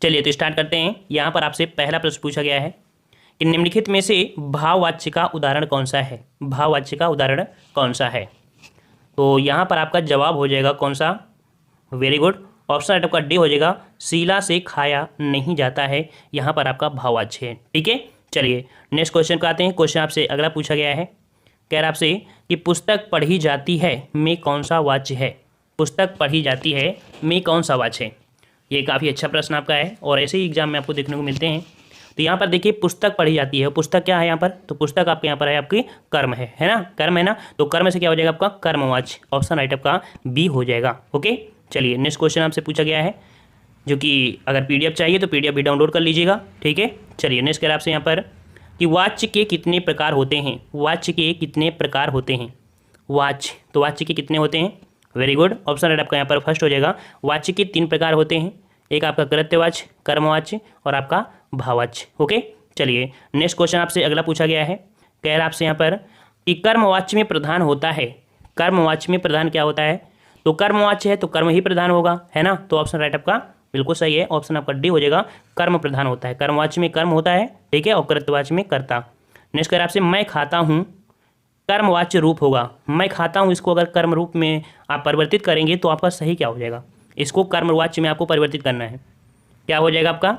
चलिए तो स्टार्ट करते हैं। यहाँ पर आपसे पहला प्रश्न पूछा गया है कि निम्नलिखित में से भाववाच्य का उदाहरण कौन सा है। भाववाच्य का उदाहरण कौन सा है? तो यहाँ पर आपका जवाब हो जाएगा कौन सा? वेरी गुड, ऑप्शन राइट आपका डी हो जाएगा, शीला से खाया नहीं जाता है। यहाँ पर आपका भाववाच्य है। ठीक है, चलिए नेक्स्ट क्वेश्चन पे आते हैं। क्वेश्चन आपसे अगला पूछा गया है, कह रहा आपसे कि पुस्तक पढ़ी जाती है में कौन सा वाच्य है। पुस्तक पढ़ी जाती है में कौन सा वाच्य है? ये काफ़ी अच्छा प्रश्न आपका है और ऐसे ही एग्जाम में आपको देखने को मिलते हैं। तो यहाँ पर देखिए पुस्तक पढ़ी जाती है, पुस्तक क्या है यहाँ पर? तो पुस्तक आपके यहाँ पर है आपकी कर्म है ना, कर्म है ना। तो कर्म से क्या हो जाएगा आपका? कर्मवाच्य। ऑप्शन राइट आपका बी हो जाएगा। ओके, चलिए नेक्स्ट क्वेश्चन आपसे पूछा गया है, जो कि अगर पीडीएफ चाहिए तो पीडीएफ भी डाउनलोड कर लीजिएगा। ठीक है, चलिए नेक्स्ट कह रहा आपसे यहाँ पर कि वाच्य के कितने प्रकार होते हैं। वाच्य के कितने प्रकार होते हैं? वाच्य, तो वाच्य के कितने होते हैं? वेरी गुड, ऑप्शन राइट आपका यहाँ पर फर्स्ट हो जाएगा। वाच्य के 3 प्रकार होते हैं, एक आपका कृत्यवाच्य, कर्मवाच्य और आपका भाववाच्य। ओके, चलिए नेक्स्ट क्वेश्चन आपसे अगला पूछा गया है, कह रहा आपसे यहाँ पर कि कर्मवाच्य में प्रधान होता है। कर्मवाच्य में प्रधान क्या होता है? तो कर्मवाच्य है तो कर्म ही प्रधान होगा, है ना। तो ऑप्शन राइट आपका बिल्कुल सही है, ऑप्शन आपका डी हो जाएगा, कर्म प्रधान होता है। कर्मवाच्य में कर्म होता है, ठीक है, और कृत्यवाच्य में कर्ता। नेक्स्ट कह रहा आपसे मैं खाता हूँ, कर्मवाच्य रूप होगा। मैं खाता हूँ, इसको अगर कर्म रूप में आप परिवर्तित करेंगे तो आपका सही क्या हो जाएगा? इसको कर्मवाच्य में आपको परिवर्तित करना है, क्या हो जाएगा आपका?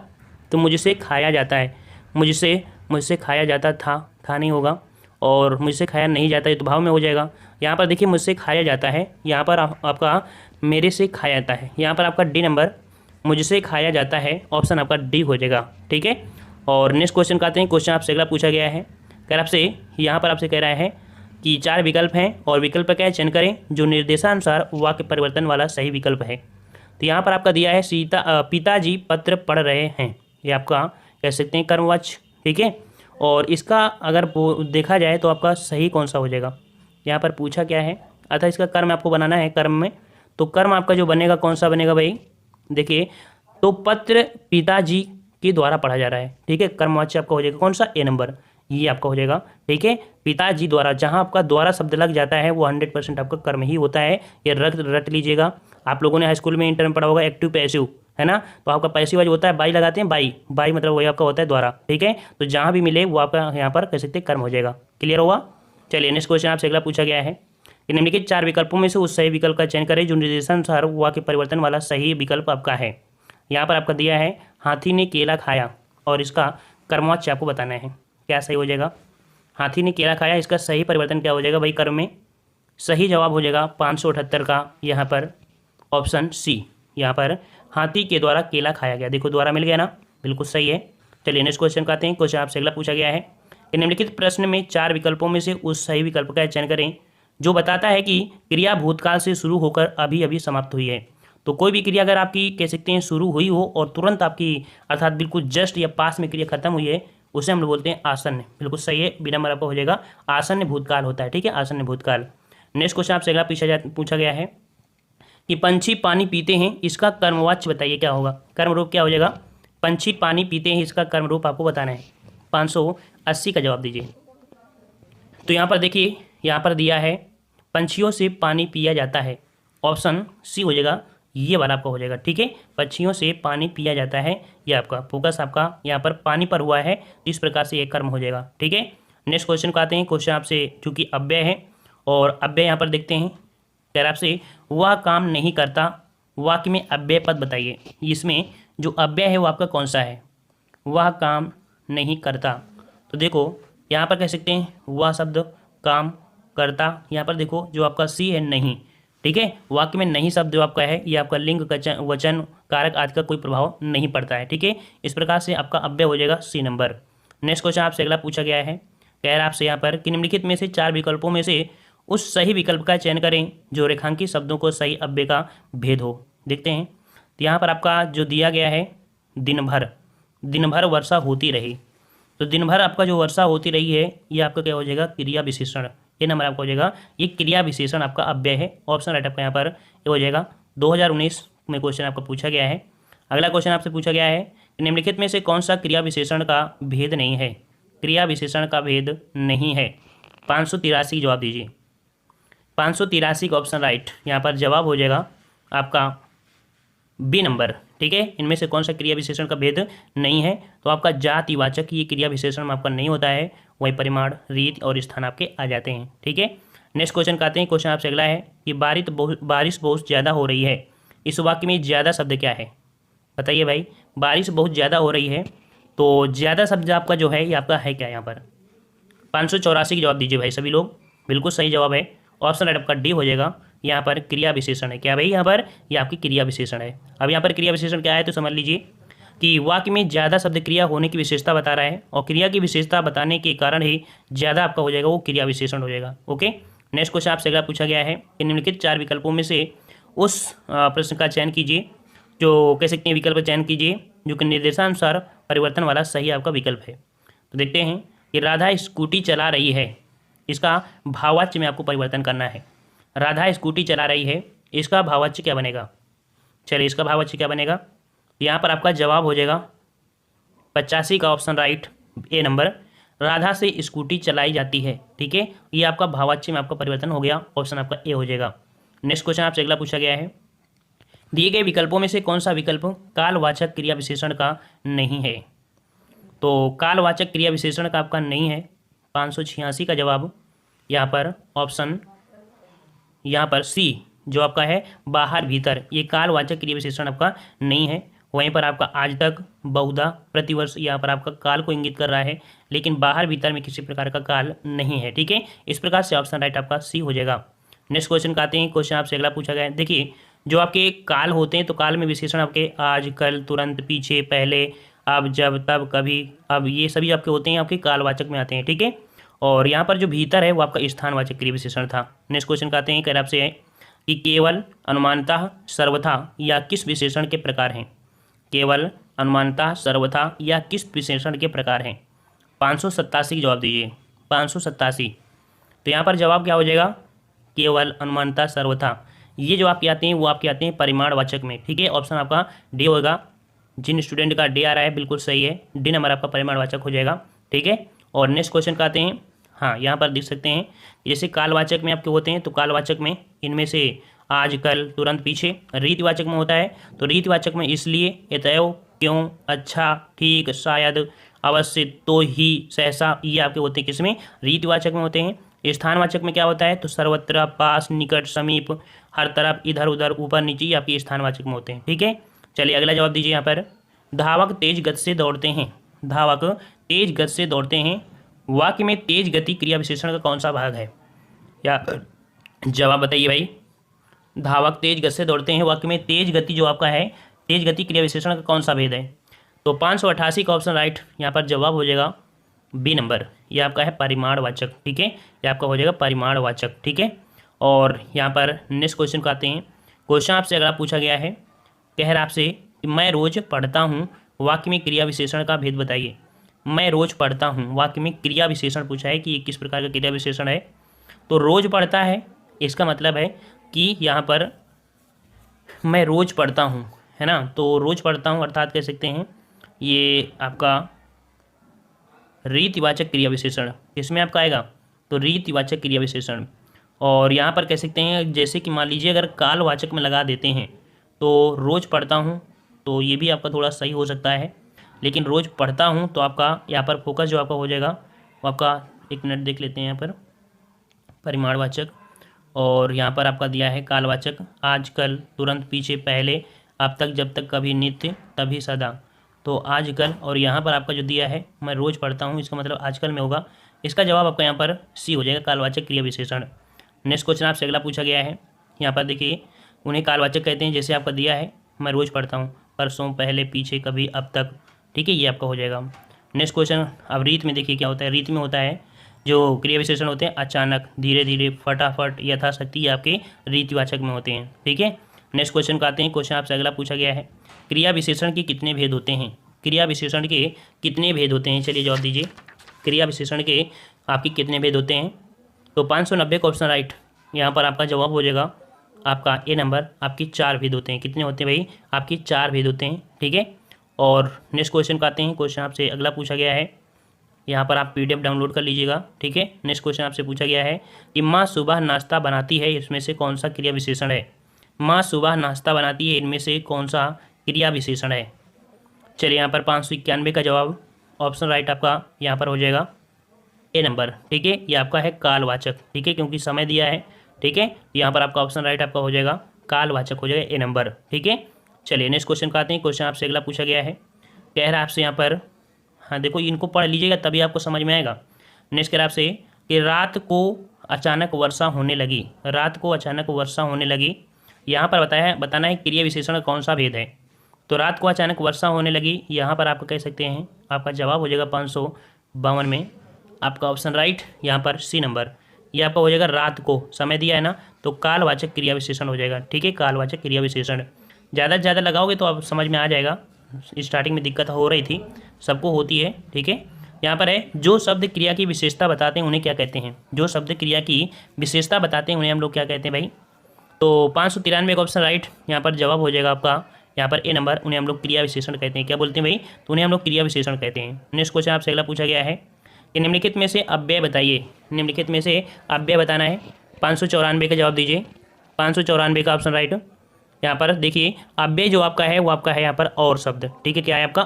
तो मुझसे खाया जाता है, मुझसे खाया जाता था नहीं होगा, और मुझसे खाया नहीं जाता है तो भाव में हो जाएगा। यहाँ पर देखिए मुझसे खाया जाता है, यहाँ पर आपका मेरे से खाया जाता है, यहाँ पर आपका डी नंबर मुझसे खाया जाता है, ऑप्शन आपका डी हो जाएगा। ठीक है, और नेक्स्ट क्वेश्चन का आते हैं। क्वेश्चन आपसे अगला पूछा गया है, कह आपसे यहाँ पर आपसे कह रहा है कि 4 विकल्प हैं और विकल्प का चयन करें जो निर्देशानुसार वाक्य परिवर्तन वाला सही विकल्प है। तो यहाँ पर आपका दिया है पिताजी पत्र पढ़ रहे हैं, ये आपका कह सकते हैं कर्मवाच्य। ठीक है, और इसका अगर देखा जाए तो आपका सही कौन सा हो जाएगा? यहाँ पर पूछा क्या है, अतः इसका कर्म आपको बनाना है। कर्म में तो कर्म आपका जो बनेगा कौन सा बनेगा भाई? देखिए, तो पत्र पिताजी के द्वारा पढ़ा जा रहा है। ठीक है, कर्मवाच्य आपका हो जाएगा कौन सा? ए नंबर, ये आपका हो जाएगा। ठीक है, पिताजी द्वारा, जहाँ आपका द्वारा शब्द लग जाता है वो 100% आपका कर्म ही होता है। ये रट लीजिएगा। आप लोगों ने हाई स्कूल में इंटर में पढ़ा होगा एक्टिव पैसिव, है ना। तो आपका पैसिव वाज होता है, बाई लगाते हैं, बाई मतलब वही आपका होता है द्वारा। ठीक है, तो जहाँ भी मिले वो आपका यहाँ पर कह सकते हैं कर्म हो जाएगा। क्लियर हुआ? चलिए नेक्स्ट क्वेश्चन आपसे अगला पूछा गया है कि निम्नलिखित 4 विकल्पों में से उस सही विकल्प का चयन करें जो निर्देशानुसार वाक्य परिवर्तन वाला सही विकल्प आपका है। यहाँ पर आपका दिया है हाथी ने केला खाया, और इसका कर्मवाच्य आपको बताना है, क्या सही हो जाएगा? हाथी ने केला खाया, इसका सही परिवर्तन क्या हो जाएगा भाई कर्म में? सही जवाब हो जाएगा 578 का यहाँ पर ऑप्शन सी। यहाँ पर हाथी के द्वारा केला खाया गया, देखो द्वारा मिल गया ना, बिल्कुल सही है। चलिए नेक्स्ट क्वेश्चन का आते हैं। क्वेश्चन आपसे अगला पूछा गया है कि निम्नलिखित प्रश्न में 4 विकल्पों में से उस सही विकल्प का चयन करें जो बताता है कि क्रिया भूतकाल से शुरू होकर अभी अभी समाप्त हुई है। तो कोई भी क्रिया अगर आपकी कह सकते हैं शुरू हुई हो और तुरंत आपकी अर्थात बिल्कुल जस्ट या पास में क्रिया खत्म हुई है, उसे हम लोग बोलते हैं आसन्न। बिल्कुल सही है, बी नंबर आपका हो जाएगा, आसन्न भूतकाल होता है। ठीक है, आसन्न भूतकाल। नेक्स्ट क्वेश्चन आपसे अगला पूछा गया है कि पंछी पानी पीते हैं, इसका कर्मवाच्य बताइए क्या होगा? कर्म रूप क्या हो जाएगा? पंछी पानी पीते हैं, इसका कर्म रूप आपको बताना है। 580 का जवाब दीजिए। तो यहाँ पर देखिए, यहाँ पर दिया है पंछियों से पानी पिया जाता है, ऑप्शन सी हो जाएगा, ये वाला आपका हो जाएगा। ठीक है, पंछियों से पानी पिया जाता है, ये आपका फोकस आपका यहाँ पर पानी पर हुआ है, इस प्रकार से एक कर्म हो जाएगा। ठीक है, नेक्स्ट क्वेश्चन को आते हैं। क्वेश्चन आपसे चूंकि अव्यय है और अव्यय यहाँ पर देखते हैं, कह रहा आपसे वह काम नहीं करता, वाक्य में अव्यय पद बताइए। इसमें जो अव्यय है वो आपका कौन सा है? वह काम नहीं करता। तो देखो यहाँ पर कह सकते हैं वह शब्द काम करता, यहाँ पर देखो जो आपका सी है नहीं। ठीक है, वाक्य में नहीं शब्द जो आपका है ये आपका लिंग वचन कारक आदि का कोई प्रभाव नहीं पड़ता है। ठीक है, इस प्रकार से आपका अव्यय हो जाएगा सी नंबर। नेक्स्ट क्वेश्चन आपसे अगला पूछा गया है, कह रहा आपसे यहाँ पर कि निम्नलिखित में से 4 विकल्पों में से उस सही विकल्प का चयन करें जो रेखांकित शब्दों को सही अव्यय का भेद हो। देखते हैं, तो यहाँ पर आपका जो दिया गया है दिन भर वर्षा होती रही, तो दिन भर आपका जो वर्षा होती रही है ये आपका क्या हो जाएगा? क्रिया विशेषण, ये नंबर आपका हो जाएगा, ये क्रिया विशेषण आपका अव्यय है। ऑप्शन राइट आपका यहाँ पर ये हो जाएगा। 2019 में क्वेश्चन आपका पूछा गया है। अगला क्वेश्चन आपसे पूछा गया है कि निम्नलिखित में से कौन सा क्रिया विशेषण का भेद नहीं है? क्रिया विशेषण का भेद नहीं है, 583 जवाब दीजिए। 583 का ऑप्शन राइट, यहाँ पर जवाब हो जाएगा आपका बी नंबर। ठीक है, इनमें से कौन सा क्रिया विशेषण का भेद नहीं है, तो आपका जातिवाचक ये क्रिया विशेषण में आपका नहीं होता है, वही परिमाण, रीत और स्थान आपके आ जाते हैं। ठीक है, नेक्स्ट क्वेश्चन का आते हैं। क्वेश्चन आपसे अगला है कि बारिश बहुत ज़्यादा हो रही है, इस वाक्य में ज़्यादा शब्द क्या है? बताइए भाई, बारिश बहुत ज़्यादा हो रही है, तो ज़्यादा शब्द आपका जो है ये आपका है क्या यहाँ पर? 584 की जवाब दीजिए भाई सभी लोग। बिल्कुल सही जवाब है, ऑप्शन राइट आपका डी हो जाएगा। यहाँ पर क्रिया विशेषण है क्या भाई? यहाँ पर ये आपकी क्रिया विशेषण है। अब यहाँ पर क्रिया विशेषण क्या है तो समझ लीजिए कि वाक्य में ज़्यादा शब्द क्रिया होने की विशेषता बता रहा है, और क्रिया की विशेषता बताने के कारण ही ज़्यादा आपका हो जाएगा, वो क्रिया विशेषण हो जाएगा। ओके, नेक्स्ट क्वेश्चन आपसे अगला पूछा गया है कि निम्नलिखित 4 विकल्पों में से उस प्रश्न का चयन कीजिए, जो कह सकते हैं विकल्प का चयन कीजिए जो कि निर्देशानुसार परिवर्तन वाला सही आपका विकल्प है। तो देखते हैं कि राधा स्कूटी चला रही है, इसका भाववाच्य में आपको परिवर्तन करना है। राधा स्कूटी चला रही है, इसका भाववाच्य क्या बनेगा? चलिए, इसका भाववाच्य क्या बनेगा? यहाँ पर आपका जवाब हो जाएगा 85 का ऑप्शन राइट, ए नंबर, राधा से स्कूटी चलाई जाती है। ठीक है, ये आपका भाववाच्य में आपका परिवर्तन हो गया, ऑप्शन आपका ए हो जाएगा। नेक्स्ट क्वेश्चन आपसे अगला पूछा गया है, दिए गए विकल्पों में से कौन सा विकल्प कालवाचक क्रिया विशेषण का नहीं है? तो कालवाचक क्रिया विशेषण का आपका नहीं है, 586 का जवाब यहाँ पर ऑप्शन यहाँ पर सी जो आपका है बाहर भीतर, ये कालवाचक क्रिया विशेषण आपका नहीं है। वहीं पर आपका आज तक, बहुधा, प्रतिवर्ष यहाँ पर आपका काल को इंगित कर रहा है, लेकिन बाहर भीतर में किसी प्रकार का काल नहीं है। ठीक है, इस प्रकार से ऑप्शन राइट आपका सी हो जाएगा। नेक्स्ट क्वेश्चन का आते हैं। क्वेश्चन आपसे अगला पूछा गया है, देखिए जो आपके काल होते हैं तो काल में विशेषण आपके आज, कल, तुरंत, पीछे, पहले, अब, जब, तब, कभी, अब, ये सभी आपके होते हैं, आपके कालवाचक में आते हैं। ठीक है, और यहाँ पर जो भीतर है वो आपका स्थानवाचक क्रिया विशेषण था। नेक्स्ट क्वेश्चन का आते हैं, कह आपसे है कि केवल, अनुमानतः, सर्वथा या किस विशेषण के प्रकार हैं? केवल, अनुमानतः, सर्वथा या किस विशेषण के प्रकार हैं? 587 जवाब दीजिए, 587। तो यहाँ पर जवाब क्या हो जाएगा? केवल, अनुमानतः, सर्वथा, ये जो आपके आते हैं वो आपके आते हैं परिमाणवाचक में। ठीक है, ऑप्शन आपका डी होगा। जिन स्टूडेंट का डी आ रहा है बिल्कुल सही है, डी नंबर आपका परिमाणवाचक हो जाएगा। ठीक है, और नेक्स्ट क्वेश्चन का आते हैं। हाँ, यहाँ पर देख सकते हैं जैसे कालवाचक में आपके होते हैं, तो कालवाचक में इनमें से आज, कल, तुरंत, पीछे। रीतिवाचक में होता है, तो रीतिवाचक में इसलिए, अतएव, क्यों, अच्छा, ठीक, शायद, अवश्य, तो ही, सहसा, ये आपके होते हैं किसमें? रीतिवाचक में होते हैं। स्थानवाचक में क्या होता है? तो सर्वत्र, पास, निकट, समीप, हर तरफ, इधर उधर, ऊपर नीचे, ये आपके स्थानवाचक में होते हैं। ठीक है, चलिए अगला जवाब दीजिए। यहाँ पर धावक तेज गति से दौड़ते हैं, धावक तेज गति से दौड़ते हैं, वाक्य में तेज गति क्रिया विशेषण का कौन सा भाग है? या जवाब बताइए भाई। धावक तेज गति से दौड़ते हैं, वाक्य में तेज गति जो आपका है, तेज गति क्रिया विशेषण का कौन सा भेद है? तो 588 का ऑप्शन राइट, यहाँ पर जवाब हो जाएगा बी नंबर, ये आपका है परिमाणवाचक। ठीक है, ये आपका हो जाएगा परिमाणवाचक। ठीक है, और यहाँ पर नेक्स्ट क्वेश्चन को आते हैं। क्वेश्चन आपसे अगला पूछा गया है, कह रहा आपसे कि मैं रोज पढ़ता हूँ, वाक्य में क्रिया विशेषण का भेद बताइए। मैं रोज पढ़ता हूँ, वाक्य में क्रिया विशेषण पूछा है कि ये किस प्रकार का क्रिया विशेषण है? तो रोज पढ़ता है, इसका मतलब है कि यहाँ पर मैं रोज पढ़ता हूँ, है ना, तो रोज पढ़ता हूँ अर्थात कह सकते हैं ये आपका रीतिवाचक क्रिया विशेषण किसमें आपका आएगा? तो रीतिवाचक क्रिया विशेषण। और यहाँ पर कह सकते हैं जैसे कि मान लीजिए अगर कालवाचक में लगा देते हैं तो रोज पढ़ता हूँ, तो ये भी आपका थोड़ा सही हो सकता है, लेकिन रोज पढ़ता हूँ तो आपका यहाँ पर फोकस जो आपका हो जाएगा वो आपका, एक मिनट देख लेते हैं यहाँ पर, परिमाणवाचक, और यहाँ पर आपका दिया है कालवाचक, आज, कल, तुरंत, पीछे, पहले, अब तक, जब तक, कभी, नित्य, तभी, सदा। तो आजकल, और यहाँ पर आपका जो दिया है मैं रोज पढ़ता हूँ, इसका मतलब आजकल में होगा। इसका जवाब आपका यहाँ पर सी हो जाएगा, कालवाचक क्रिया विशेषण। नेक्स्ट क्वेश्चन आपसे अगला पूछा गया है, यहाँ पर देखिए उन्हें कालवाचक कहते हैं, जैसे आपका दिया है मैं रोज पढ़ता हूँ, परसों, पहले, पीछे, कभी, अब तक। ठीक है, ये आपका हो जाएगा। नेक्स्ट क्वेश्चन, अब रीत में देखिए क्या होता है। रीत में होता है जो क्रिया विशेषण होते हैं अचानक, धीरे धीरे, फटाफट, यथाशक्ति, ये आपके रीतिवाचक में होते हैं। ठीक है, नेक्स्ट क्वेश्चन का आते हैं। क्वेश्चन आपसे अगला पूछा गया है, क्रिया विशेषण के कितने भेद होते हैं? क्रिया विशेषण के कितने भेद होते हैं? चलिए जवाब दीजिए, क्रिया विशेषण के आपके कितने भेद होते हैं? तो 590 का ऑप्शन राइट, यहाँ पर आपका जवाब हो जाएगा आपका ए नंबर, आपकी 4 भेद होते हैं। कितने होते हैं भाई? आपकी 4 भेद होते हैं। ठीक है, और नेक्स्ट क्वेश्चन का आते हैं। क्वेश्चन आपसे अगला पूछा गया है, यहाँ पर आप PDF डाउनलोड कर लीजिएगा। ठीक है, नेक्स्ट क्वेश्चन आपसे पूछा गया है कि माँ सुबह नाश्ता बनाती है, इसमें से कौन सा क्रिया विशेषण है? माँ सुबह नाश्ता बनाती है, इनमें से कौन सा क्रिया विशेषण है। चलिए यहाँ पर 591 का जवाब ऑप्शन राइट आपका यहाँ पर हो जाएगा ए नंबर। ठीक है, ये आपका है कालवाचक। ठीक है, क्योंकि समय दिया है। ठीक है, यहाँ पर आपका ऑप्शन राइट आपका हो जाएगा कालवाचक हो जाएगा ए नंबर। ठीक है, चलिए नेक्स्ट क्वेश्चन का आते हैं। क्वेश्चन आपसे अगला पूछा गया है, कह रहा है आपसे यहाँ पर, हाँ देखो इनको पढ़ लीजिएगा तभी आपको समझ में आएगा। नेक्स्ट कह रहा है आपसे कि रात को अचानक वर्षा होने लगी, रात को अचानक वर्षा होने लगी। यहाँ पर बताना है क्रिया विशेषण कौन सा भेद है। तो रात को अचानक वर्षा होने लगी, यहाँ पर आप कह सकते हैं आपका जवाब हो जाएगा 552 में आपका ऑप्शन राइट यहाँ पर सी नंबर। ये आपका हो जाएगा रात को, समय दिया है ना, तो कालवाचक क्रिया विशेषण हो जाएगा। ठीक है, कालवाचक क्रिया विशेषण ज़्यादा से ज़्यादा लगाओगे तो आप समझ में आ जाएगा। स्टार्टिंग में दिक्कत हो रही थी, सबको होती है। ठीक है, यहाँ पर है जो शब्द क्रिया की विशेषता बताते हैं उन्हें क्या कहते हैं। जो शब्द क्रिया की विशेषता बताते हैं उन्हें हम लोग क्या कहते हैं भाई। तो 593 का ऑप्शन राइट यहाँ पर जवाब हो जाएगा आपका यहाँ पर ए नंबर। उन्हें हम लोग क्रिया विशेषण कहते हैं। क्या बोलते हैं भाई, तो उन्हें हम लोग क्रिया विशेषण कहते हैं। नेक्स्ट क्वेश्चन आपसे अगला पूछा गया है कि निम्नलिखित में से अव्यय बताइए। निम्नलिखित में से अव्यय बताना है। 594 का जवाब दीजिए। 594 का ऑप्शन राइट। यहाँ पर देखिए अव्यय जो आपका है वो आपका है यहाँ पर और शब्द। ठीक है, क्या है आपका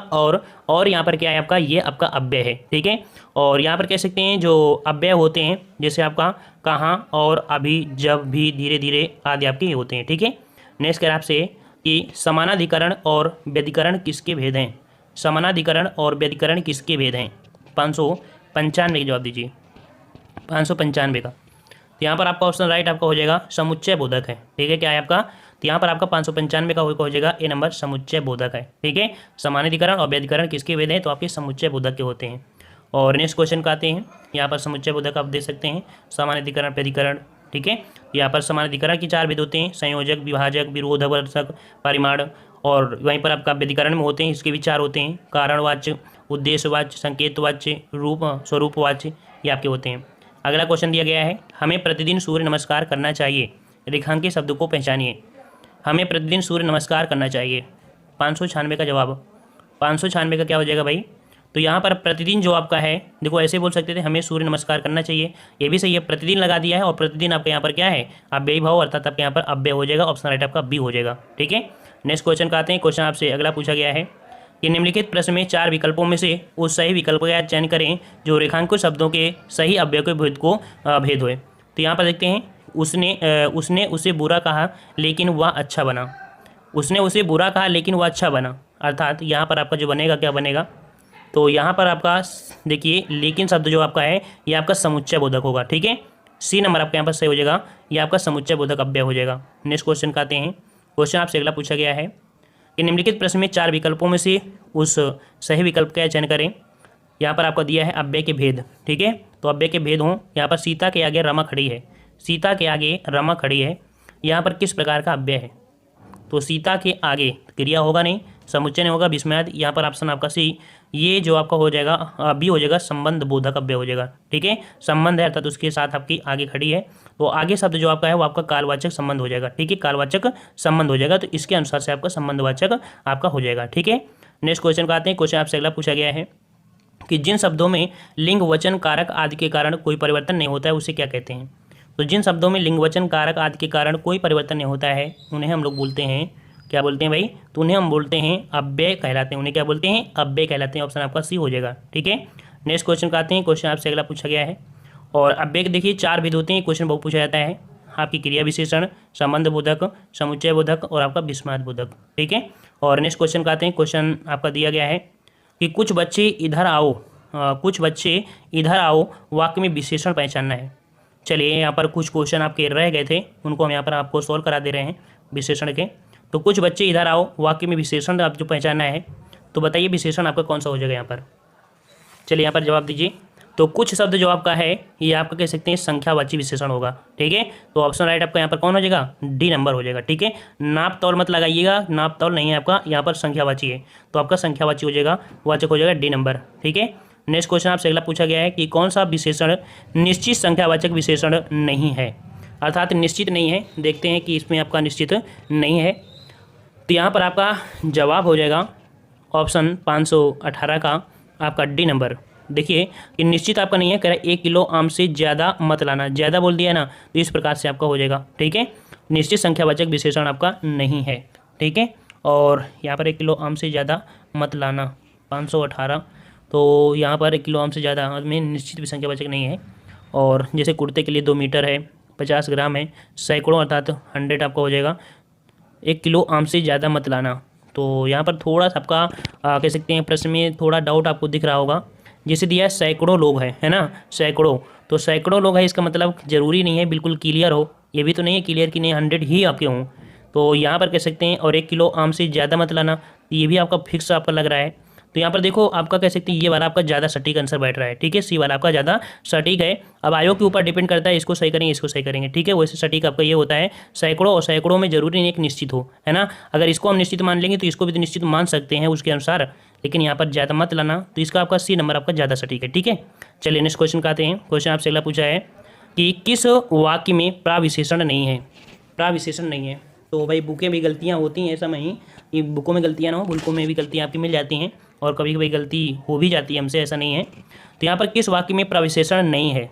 और यहाँ पर क्या है आपका, ये आपका अव्यय है। ठीक है, और यहाँ पर कह सकते हैं जो अव्यय होते हैं जैसे आपका कहाँ और अभी, जब भी, धीरे धीरे आदि आपके ये होते हैं। ठीक है, नेक्स्ट कह रहा आपसे कि समानाधिकरण और व्यधिकरण किसके भेद हैं। समानाधिकरण और व्यधिकरण किसके भेद हैं। 595 का जवाब दीजिए। 595 का, तो यहाँ पर आपका ऑप्शन राइट आपका हो जाएगा समुच्चय बोधक है। ठीक है, क्या है आपका, तो यहाँ पर आपका 595 का हो जाएगा ए नंबर, समुच्चय बोधक है। ठीक है, समानाधिकरण और व्यधिकरण किसके भेद हैं, तो आपके समुच्चय बोधक के होते हैं। और नेक्स्ट क्वेश्चन का आते हैं। यहाँ पर समुच्चय बोधक आप देख सकते हैं, समानाधिकरण, व्यधिकरण। ठीक है, यहाँ पर समानाधिकरण की 4 भेद होते हैं, संयोजक, विभाजक, विरोधवर्तक, परिमाण। और वहीं पर आपका व्यधिकरण में होते हैं, इसके भी 4 होते हैं, कारणवाच्य, उद्देश्यवाच्य, संकेतवाच्य, रूप स्वरूपवाच्य, ये आपके होते हैं। अगला क्वेश्चन दिया गया है, हमें प्रतिदिन सूर्य नमस्कार करना चाहिए, रेखांकित शब्द को पहचानिए। हमें प्रतिदिन सूर्य नमस्कार करना चाहिए। 596 का जवाब। 596 का क्या हो जाएगा भाई, तो यहाँ पर प्रतिदिन जो आपका है, देखो ऐसे बोल सकते थे हमें सूर्य नमस्कार करना चाहिए, ये भी सही है, प्रतिदिन लगा दिया है। और प्रतिदिन आपका यहाँ पर क्या है, अव्ययी भाव, अर्थात आपके यहाँ पर अव्यय हो जाएगा। ऑप्शन राइट आपका बी हो जाएगा। ठीक है, नेक्स्ट क्वेश्चन का आते हैं। क्वेश्चन आपसे अगला पूछा गया है कि निम्नलिखित प्रश्न में 4 विकल्पों में से उस सही विकल्प का चयन करें जो रेखांकित शब्दों के सही अव्यय के भेद को भेद होए। तो यहाँ पर देखते हैं, उसने उसे बुरा कहा लेकिन वह अच्छा बना। उसने उसे बुरा कहा लेकिन वह अच्छा बना, अर्थात यहाँ पर आपका जो बनेगा क्या बनेगा, तो यहाँ पर आपका देखिए लेकिन शब्द जो आपका है ये आपका समुच्चय बोधक होगा। ठीक है, सी नंबर आपका यहाँ पर सही हो जाएगा, ये आपका समुच्चय बोधक अव्यय हो जाएगा। नेक्स्ट क्वेश्चन का आते हैं। क्वेश्चन आपसे अगला पूछा गया है कि निम्नलिखित प्रश्न में 4 विकल्पों में से उस सही विकल्प का चयन करें। यहाँ पर आपको दिया है अव्यय के भेद। ठीक है, तो अव्यय के भेद हों, यहाँ पर सीता के आगे रमा खड़ी है, सीता के आगे रमा खड़ी है, यहाँ पर किस प्रकार का अव्यय है। तो सीता के आगे क्रिया होगा नहीं, समुच्चय नहीं होगा, विस्मयाद। यहाँ पर ऑप्शन आपका सी, ये जो आपका हो जाएगा बी हो जाएगा, संबंध बोधक अव्यय हो जाएगा। ठीक है, संबंध है अर्थात उसके साथ आपकी आगे खड़ी है, तो आगे शब्द जो आपका है वो आपका कालवाचक संबंध हो जाएगा। ठीक है, कालवाचक संबंध हो जाएगा, तो इसके अनुसार से आपका संबंधवाचक आपका हो जाएगा। ठीक है, नेक्स्ट क्वेश्चन का आते हैं। क्वेश्चन आपसे अगला पूछा गया है कि जिन शब्दों में लिंग, वचन, कारक आदि के कारण कोई परिवर्तन नहीं होता है उसे क्या कहते हैं। तो जिन शब्दों में लिंग, वचन, कारक आदि के कारण कोई परिवर्तन नहीं होता है उन्हें हम लोग बोलते हैं, क्या बोलते हैं भाई, तो उन्हें हम बोलते हैं अव्यय कहलाते हैं। उन्हें क्या बोलते हैं, अव्यय कहलाते हैं। ऑप्शन आपका सी हो जाएगा। ठीक है, नेक्स्ट क्वेश्चन का आते हैं। क्वेश्चन आपसे अगला पूछा गया है, और अव्यय के देखिए 4 भेद होते हैं। क्वेश्चन बहुत पूछा जाता है, आपकी क्रिया विशेषण, संबंध बोधक, समुच्चय बोधक और आपका विस्मयाद बोधक। ठीक है, और नेक्स्ट क्वेश्चन का आते हैं। क्वेश्चन आपका दिया गया है कि कुछ बच्चे इधर आओ, कुछ बच्चे इधर आओ वाक्य में विशेषण पहचानना है। चलिए यहाँ पर कुछ क्वेश्चन आपके रह गए थे, उनको हम यहाँ पर आपको सॉल्व करा दे रहे हैं विशेषण के। तो कुछ बच्चे इधर आओ वाक्य में विशेषण आप जो पहचानना है, तो बताइए विशेषण आपका कौन सा हो जाएगा यहाँ पर। चलिए यहाँ पर जवाब दीजिए। तो कुछ शब्द जो आपका है ये आपका कह सकते हैं संख्यावाची विशेषण होगा। ठीक है, तो ऑप्शन राइट आपका यहाँ पर कौन हो जाएगा, डी नंबर हो जाएगा। ठीक है, नाप तौल मत लगाइएगा, नाप तौल नहीं है आपका, यहाँ पर संख्यावाची है, तो आपका संख्यावाची हो जाएगा, वाचक हो जाएगा डी नंबर। ठीक है, नेक्स्ट क्वेश्चन आपसे अगला पूछा गया है कि कौन सा विशेषण निश्चित संख्यावाचक विशेषण नहीं है, अर्थात निश्चित नहीं है। देखते हैं कि इसमें आपका निश्चित नहीं है, तो यहाँ पर आपका जवाब हो जाएगा ऑप्शन 518 का आपका डी नंबर। देखिए कि निश्चित आपका नहीं है, कह रहा है 1 किलो आम से ज़्यादा मत लाना, ज़्यादा बोल दिया ना, तो इस प्रकार से आपका हो जाएगा। ठीक है, निश्चित संख्यावाचक विशेषण आपका नहीं है। ठीक है, और यहाँ पर 1 किलो आम से ज़्यादा मत लाना 518। तो यहाँ पर 1 किलो आम से ज़्यादा में निश्चित भी संख्यावाचक नहीं है। और जैसे कुर्ते के लिए 2 मीटर है, 50 ग्राम है, सैकड़ों अर्थात 100 आपका हो जाएगा। 1 किलो आम से ज़्यादा मत लाना। तो यहाँ पर थोड़ा सा आपका कह सकते हैं प्रश्न में थोड़ा डाउट आपको दिख रहा होगा। जैसे दिया है सैकड़ों लोग हैं, है ना, सैकड़ों, तो सैकड़ों लोग हैं, इसका मतलब ज़रूरी नहीं है बिल्कुल क्लियर हो, ये भी तो नहीं है क्लियर कि नहीं 100 ही आपके हों। तो यहाँ पर कह सकते हैं और 1 किलो आम से ज़्यादा मत लाना, ये भी आपका फिक्स आपका लग रहा है। तो यहाँ पर देखो आपका कह सकते हैं ये वाला आपका ज़्यादा सटीक आंसर बैठ रहा है, ठीक है, सी वाला आपका ज़्यादा सटीक है। अब आयोग के ऊपर डिपेंड करता है, इसको सही करेंगे इसको सही करेंगे, ठीक है। वैसे सटीक आपका ये होता है सैकड़ों, और सैकड़ों में जरूरी नहीं एक निश्चित हो, है ना। अगर इसको हम निश्चित मान लेंगे तो इसको भी तो निश्चित मान सकते हैं उसके अनुसार, लेकिन यहाँ पर ज़्यादा मत लाना, तो इसका आपका सी नंबर आपका ज़्यादा सटीक है, ठीक है। चलिए नेक्स्ट क्वेश्चन का आते हैं। क्वेश्चन आपसे अगला पूछा है कि किस वाक्य में प्राविशेषण नहीं है। प्राविशेषण नहीं है तो भाई बुकें भी गलतियाँ होती हैं, ऐसा नहीं कि बुकों में गलतियाँ ना हो, बुकों में भी गलतियाँ आपकी मिल जाती हैं और कभी कभी गलती हो भी जाती है हमसे, ऐसा नहीं है। तो यहाँ पर किस वाक्य में प्राविशेषण नहीं है,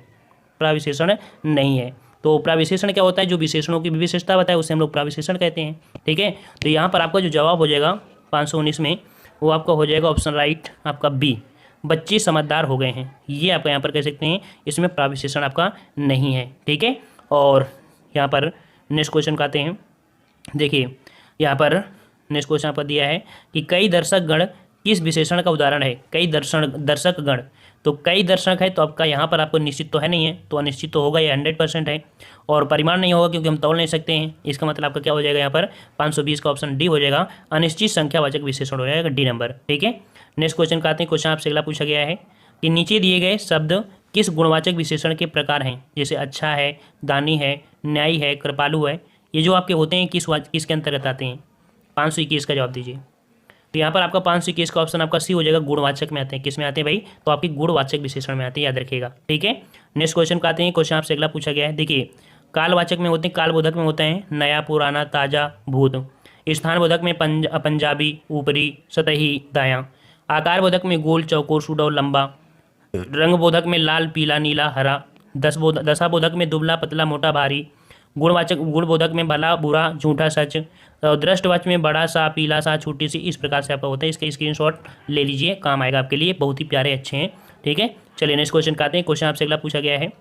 प्राविशेषण नहीं है। तो प्राविशेषण क्या होता है, जो विशेषणों की विशेषता बताए उसे हम लोग प्राविशेषण कहते हैं, ठीक है। तो यहाँ पर आपका जो जवाब हो जाएगा 519 में वो आपका हो जाएगा ऑप्शन राइट आपका बी, बच्चे समझदार हो गए हैं। ये आपका यहाँ पर कह सकते हैं इसमें प्राविशेषण आपका नहीं है, ठीक है। और यहाँ पर नेक्स्ट क्वेश्चन का आते हैं। देखिए यहाँ पर नेक्स्ट क्वेश्चन आपका दिया है कि कई दर्शक गण किस विशेषण का उदाहरण है। कई दर्शक गण, तो कई दर्शक है तो आपका यहाँ पर आपको निश्चित तो है नहीं है, तो अनिश्चित तो होगा, ये 100% है। और परिमाण नहीं होगा क्योंकि हम तौल नहीं सकते हैं, इसका मतलब आपका क्या हो जाएगा यहाँ पर 520 का ऑप्शन डी हो जाएगा, अनिश्चित संख्यावाचक विशेषण हो जाएगा डी नंबर, ठीक है। नेक्स्ट क्वेश्चन का आते हैं। क्वेश्चन आपसे अगला पूछा गया है कि नीचे दिए गए शब्द किस गुणवाचक विशेषण के प्रकार हैं। जैसे अच्छा है, दानी है, न्यायी है, कृपालु है, ये जो आपके होते हैं किसके अंतर्गत आते हैं। 521 का जवाब दीजिए। तो यहाँ पर आपका 521 का ऑप्शन आपका सी हो जाएगा, गुणवाचक में आते हैं। किस में आते हैं भाई, तो आपकी गुणवाचक विशेषण में आते हैं, याद रखिएगा, ठीक है। नेक्स्ट क्वेश्चन का आते हैं। क्वेश्चन आपसे अगला पूछा गया है। देखिए कालवाचक में होते हैं, कालबोधक में होते हैं नया, पुराना, ताजा, भूत। स्थान बोधक में पंजाबी, ऊपरी, सतही, दायां। आकार बोधक में गोल, चौकोर, सुडौल, लंबा। रंग बोधक में लाल, पीला, नीला, हरा। दशा बोधक में दुबला, पतला, मोटा, भारी। गुण बोधक में भला, बुरा, झूठा, सच। दृष्टवाचक में बड़ा सा, पीला सा, छोटी सी। इस प्रकार से आपका होता है, इसका स्क्रीनशॉट ले लीजिए, काम आएगा आपके लिए, बहुत ही प्यारे अच्छे हैं, ठीक है। चलिए नेक्स्ट क्वेश्चन का आते हैं। क्वेश्चन आपसे अगला पूछा गया है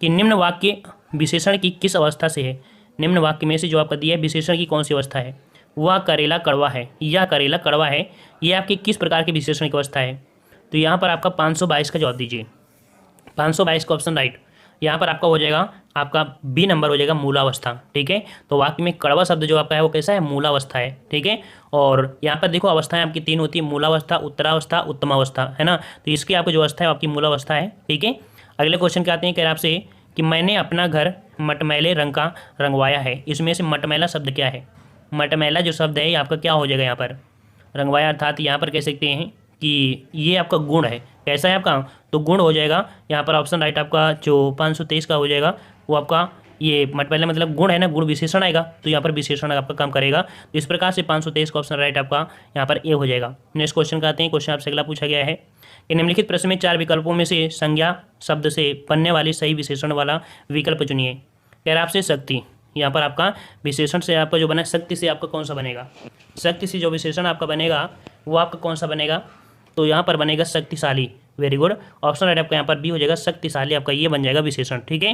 कि निम्न वाक्य विशेषण की किस अवस्था से है। निम्न वाक्य में से जो आपका दिया है विशेषण की कौन सी अवस्था है। वह करेला कड़वा है, या करेला कड़वा है, ये आपकी किस प्रकार की विशेषण की अवस्था है। तो यहाँ पर आपका 522 का जवाब दीजिए। 522 का ऑप्शन राइट। यहाँ पर आपका हो जाएगा आपका बी नंबर हो जाएगा, मूलावस्था, ठीक है। तो वाक्य में कड़वा शब्द जो आपका है वो कैसा है, मूलावस्था है, ठीक है। और यहाँ पर देखो अवस्थाएं आपकी 3 होती है, मूलावस्था, उत्तरावस्था, उत्तमावस्था, है ना। तो इसकी आपकी जो अवस्था है आपकी मूलावस्था है, ठीक है। अगले क्वेश्चन के आते हैं। कह रहे आपसे कि मैंने अपना घर मटमैले रंग का रंगवाया है। इसमें से मटमैला शब्द क्या है। मटमैला जो शब्द है ये आपका क्या हो जाएगा यहाँ पर, रंगवाया, अर्थात यहाँ पर कह सकते हैं कि ये आपका गुण है। कैसा है आपका, तो गुण हो जाएगा यहाँ पर ऑप्शन राइट आपका जो 523 का हो जाएगा वो आपका ये मटमैला मतलब गुण है ना, गुण विशेषण आएगा, तो यहाँ पर विशेषण आपका काम करेगा। तो इस प्रकार से 523 का ऑप्शन राइट आपका यहाँ पर ए हो जाएगा। नेक्स्ट क्वेश्चन का आते हैं। क्वेश्चन आपसे अगला पूछा गया है कि निम्नलिखित प्रश्न में 4 विकल्पों में से संज्ञा शब्द से बनने वाली सही विशेषण वाला विकल्प चुनिए। कह रहा आपसे शक्ति, यहाँ पर आपका विशेषण से आपका जो बना शक्ति से आपका कौन सा बनेगा। शक्ति से जो विशेषण आपका बनेगा वो आपका कौन सा बनेगा, तो यहाँ पर बनेगा शक्तिशाली। वेरी गुड, ऑप्शन राइट आपका यहाँ पर बी हो जाएगा, शक्तिशाली आपका ये बन जाएगा विशेषण, ठीक है।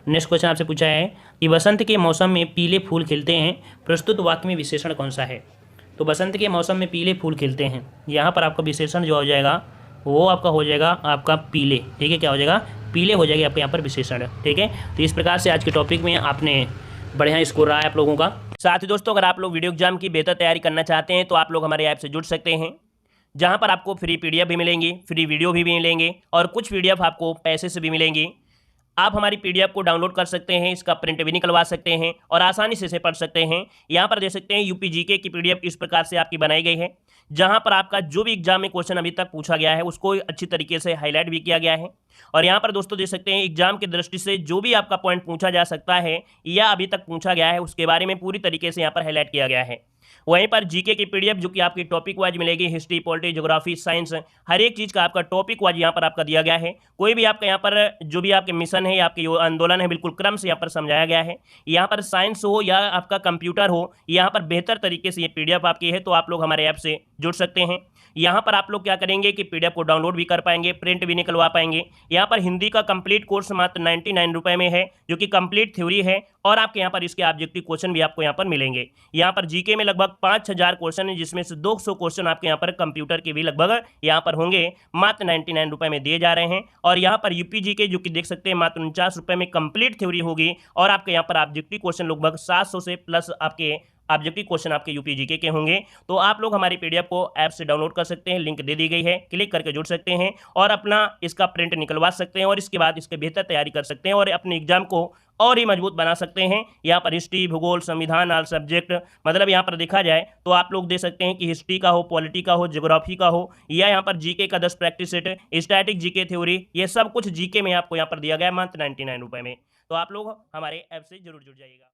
नेक्स्ट क्वेश्चन आपसे पूछा है कि बसंत के मौसम में पीले फूल खिलते हैं, प्रस्तुत वाक्य में विशेषण कौन सा है। तो बसंत के मौसम में पीले फूल खिलते हैं, यहाँ पर आपका विशेषण जो हो जाएगा वो आपका हो जाएगा आपका पीले, ठीक है। क्या हो जाएगा, पीले हो जाएगा आपके यहाँ पर विशेषण, ठीक है। तो इस प्रकार से आज के टॉपिक में आपने बढ़िया स्कोर रहा है आप लोगों का। साथ ही दोस्तों अगर आप लोग वीडियो एग्जाम की बेहतर तैयारी करना चाहते हैं तो आप लोग हमारे ऐप से जुड़ सकते हैं, जहां पर आपको फ्री पीडीएफ भी मिलेंगी, फ्री वीडियो भी मिलेंगे और कुछ पीडीएफ आपको पैसे से भी मिलेंगी। आप हमारी पीडीएफ को डाउनलोड कर सकते हैं, इसका प्रिंट भी निकलवा सकते हैं और आसानी से इसे पढ़ सकते हैं। यहाँ पर देख सकते हैं यूपी जीके की पीडीएफ इस प्रकार से आपकी बनाई गई है, जहां पर आपका जो भी एग्जाम में क्वेश्चन अभी तक पूछा गया है उसको अच्छी तरीके से हाईलाइट भी किया गया है। और यहाँ पर दोस्तों देख सकते हैं एग्जाम की दृष्टि से जो भी आपका पॉइंट पूछा जा सकता है या अभी तक पूछा गया है उसके बारे में पूरी तरीके से यहाँ पर हाईलाइट किया गया है। वहीं पर जीके की पीडीएफ जो कि आपकी टॉपिक वाइज मिलेगी, हिस्ट्री, पॉलिटी, ज्योग्राफी, साइंस, हर एक चीज़ का आपका टॉपिक वाइज यहाँ पर आपका दिया गया है। कोई भी आपका यहाँ पर जो भी आपके मिशन है या आपके जो आंदोलन है, बिल्कुल क्रम से यहाँ पर समझाया गया है। यहाँ पर साइंस हो या आपका कंप्यूटर हो, यहाँ पर बेहतर तरीके से ये पीडीएफ आपकी है, तो आप लोग हमारे ऐप से जुड़ सकते हैं। यहाँ पर आप लोग क्या करेंगे कि पीडीएफ को डाउनलोड भी कर पाएंगे, प्रिंट भी निकलवा पाएंगे। यहाँ पर हिंदी का कंप्लीट कोर्स मात्र 99 रुपए में है, जो कि कंप्लीट थ्योरी है, और आपके यहाँ पर इसके ऑब्जेक्टिव क्वेश्चन भी आपको यहाँ पर मिलेंगे। यहाँ पर जीके में लगभग 5000 क्वेश्चन है, जिसमें से 200 क्वेश्चन आपके यहाँ पर कंप्यूटर के भी लगभग यहाँ पर होंगे, मात्र 99 रुपए में दिए जा रहे हैं। और यहाँ पर यूपी जीके जो कि देख सकते हैं मात्र 49 रुपए में कंप्लीट थ्योरी होगी, और आपके यहाँ पर ऑब्जेक्टिव क्वेश्चन लगभग 700 से प्लस आपके ऑब्जेक्टिव क्वेश्चन आपके यूपी जीके के होंगे। तो आप लोग हमारी पीडीएफ को ऐप से डाउनलोड कर सकते हैं, लिंक दे दी गई है, क्लिक करके जुड़ सकते हैं और अपना इसका प्रिंट निकलवा सकते हैं, और इसके बाद इसके बेहतर तैयारी कर सकते हैं और अपने एग्जाम को और ही मजबूत बना सकते हैं। यहाँ पर हिस्ट्री, भूगोल, संविधान, ऑल सब्जेक्ट, मतलब यहाँ पर देखा जाए तो आप लोग दे सकते हैं कि हिस्ट्री का हो, पॉलिटी का हो, ज्योग्राफी का हो, या यहाँ पर जीके का 10 practice set, static GK theory, ये सब कुछ जीके में आपको यहाँ पर दिया गया है मात्र 99 रुपए में। तो आप लोग हमारे ऐप से जरूर जुड़ जाइएगा।